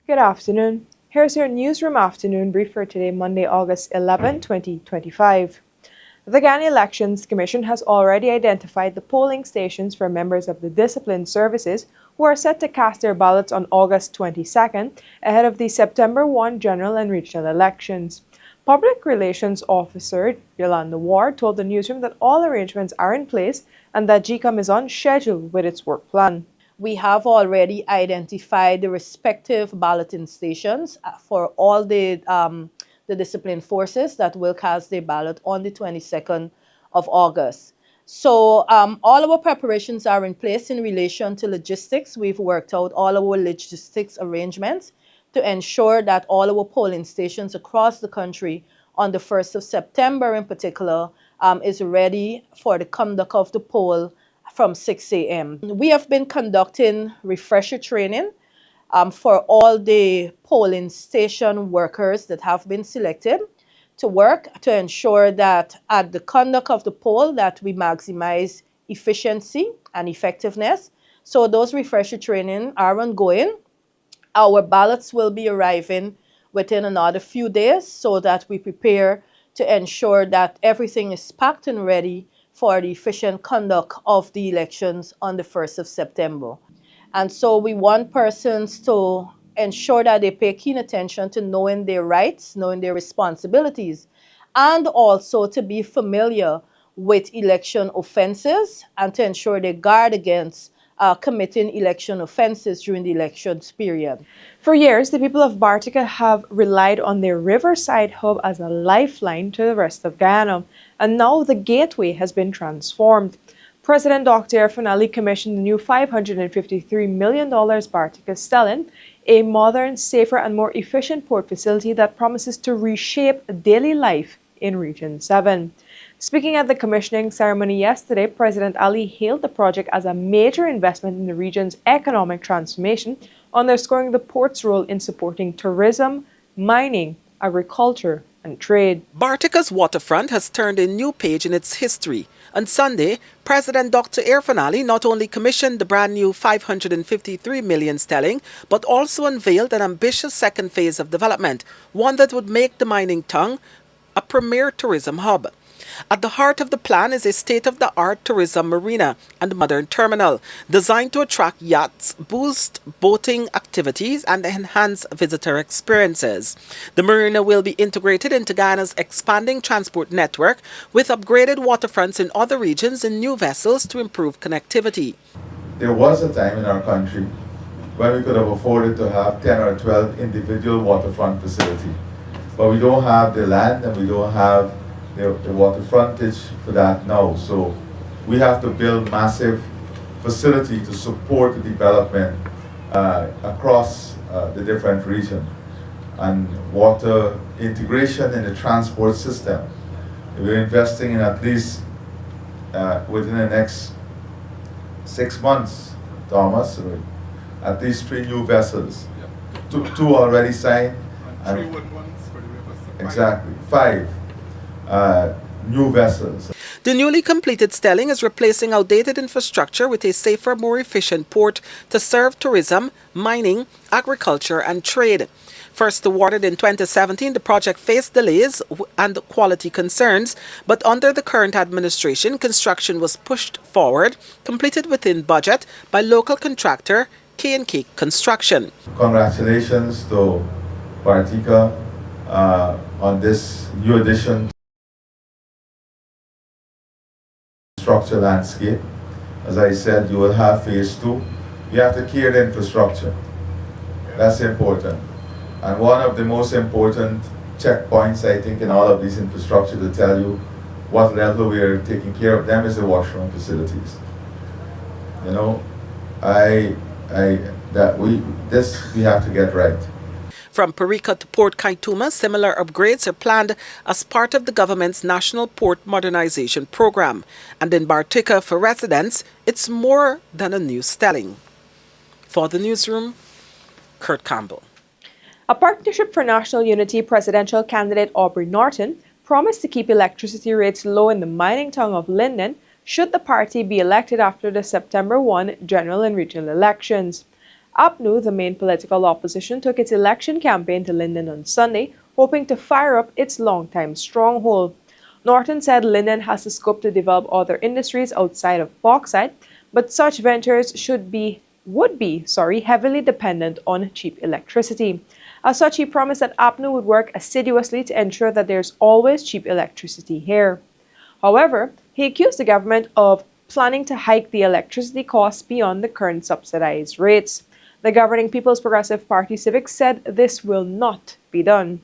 Good afternoon. Here's your newsroom afternoon brief for today, Monday, August 11, 2025. The Ghana Elections Commission has already identified the polling stations for members of the disciplined services who are set to cast their ballots on August 22nd ahead of the September 1 general and regional elections. Public Relations Officer Yolanda Ward told the newsroom that all arrangements are in place and that GECOM is on schedule with its work plan. We have already identified the respective balloting stations for all the disciplined forces that will cast their ballot on the 22nd of August. So all our preparations are in place in relation to logistics. We've worked out all our logistics arrangements to ensure that all our polling stations across the country on the 1st of September in particular is ready for the conduct of the poll from 6 a.m. We have been conducting refresher training for all the polling station workers that have been selected to work to ensure that at the conduct of the poll that we maximize efficiency and effectiveness. So those refresher training are ongoing. Our ballots will be arriving within another few days so that we prepare to ensure that everything is packed and ready for the efficient conduct of the elections on the 1st of September. And so we want persons to ensure that they pay keen attention to knowing their rights, knowing their responsibilities, and also to be familiar with election offenses and to ensure they guard against committing election offenses during the elections period. For years, the people of Bartica have relied on their riverside hub as a lifeline to the rest of Guyana, and now the gateway has been transformed. President Dr. Irfaan commissioned the new $553 million Bartica Stelling, a modern, safer, and more efficient port facility that promises to reshape daily life in Region 7. Speaking at the commissioning ceremony yesterday, President Ali hailed the project as a major investment in the region's economic transformation, underscoring the port's role in supporting tourism, mining, agriculture, and trade. Bartica's waterfront has turned a new page in its history. On Sunday, President Dr. Irfaan not only commissioned the brand new $553 million sterling, but also unveiled an ambitious second phase of development, one that would make the mining tongue a premier tourism hub. At the heart of the plan is a state-of-the-art tourism marina and modern terminal designed to attract yachts, boost boating activities, and enhance visitor experiences. The marina will be integrated into Guyana's expanding transport network with upgraded waterfronts in other regions and new vessels to improve connectivity. There was a time in our country when we could have afforded to have 10 or 12 individual waterfront facilities, but we don't have the land and we don't have the water frontage for that now. So we have to build massive facility to support the development across the different regions and water integration in the transport system. We're investing in at least within the next 6 months, Thomas, at least 3 new vessels. Yep. Two already signed. And 3 wood ones for the river. Exactly, 5. New vessels. The newly completed stelling is replacing outdated infrastructure with a safer, more efficient port to serve tourism, mining, agriculture, and trade. First awarded in 2017, the project faced delays and quality concerns, but under the current administration, construction was pushed forward, completed within budget by local contractor K&K Construction. Congratulations to Bartica on this new addition. Structure landscape. As I said, you will have phase 2. You have to care the infrastructure. That's important. And one of the most important checkpoints, I think, in all of these infrastructure to tell you what level we are taking care of them is the washroom facilities. You know, we have to get right. From Parika to Port Kaituma, similar upgrades are planned as part of the government's National Port Modernization Program. And in Bartica, for residents, it's more than a new stelling. For the newsroom, Kurt Campbell. A Partnership for National Unity presidential candidate Aubrey Norton promised to keep electricity rates low in the mining tongue of Linden should the party be elected after the September 1 general and regional elections. APNU, the main political opposition, took its election campaign to Linden on Sunday, hoping to fire up its longtime stronghold. Norton said Linden has the scope to develop other industries outside of bauxite, but such ventures would be heavily dependent on cheap electricity. As such, he promised that APNU would work assiduously to ensure that there's always cheap electricity here. However, he accused the government of planning to hike the electricity costs beyond the current subsidized rates. The governing People's Progressive Party Civic said this will not be done.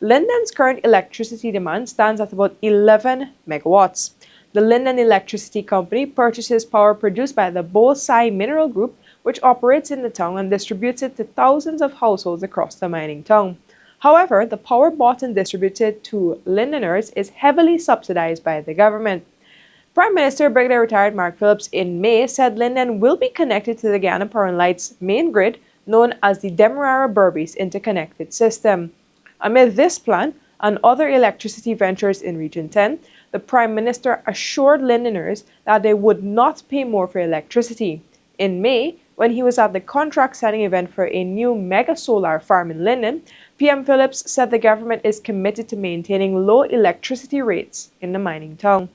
Linden's current electricity demand stands at about 11 megawatts. The Linden Electricity Company purchases power produced by the Bosai Mineral Group, which operates in the town and distributes it to thousands of households across the mining town. However, the power bought and distributed to Lindeners is heavily subsidized by the government. Prime Minister Brigadier Retired Mark Phillips in May said Linden will be connected to the Guyana Power and Light's main grid, known as the Demerara-Berbice Interconnected System. Amid this plan and other electricity ventures in Region 10, the Prime Minister assured Lindeners that they would not pay more for electricity. In May, when he was at the contract signing event for a new mega solar farm in Linden, PM Phillips said the government is committed to maintaining low electricity rates in the mining town.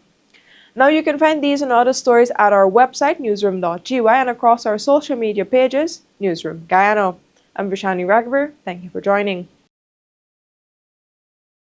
Now you can find these and other stories at our website, newsroom.gy, and across our social media pages, Newsroom Guyana. I'm Vishani Raghavar. Thank you for joining.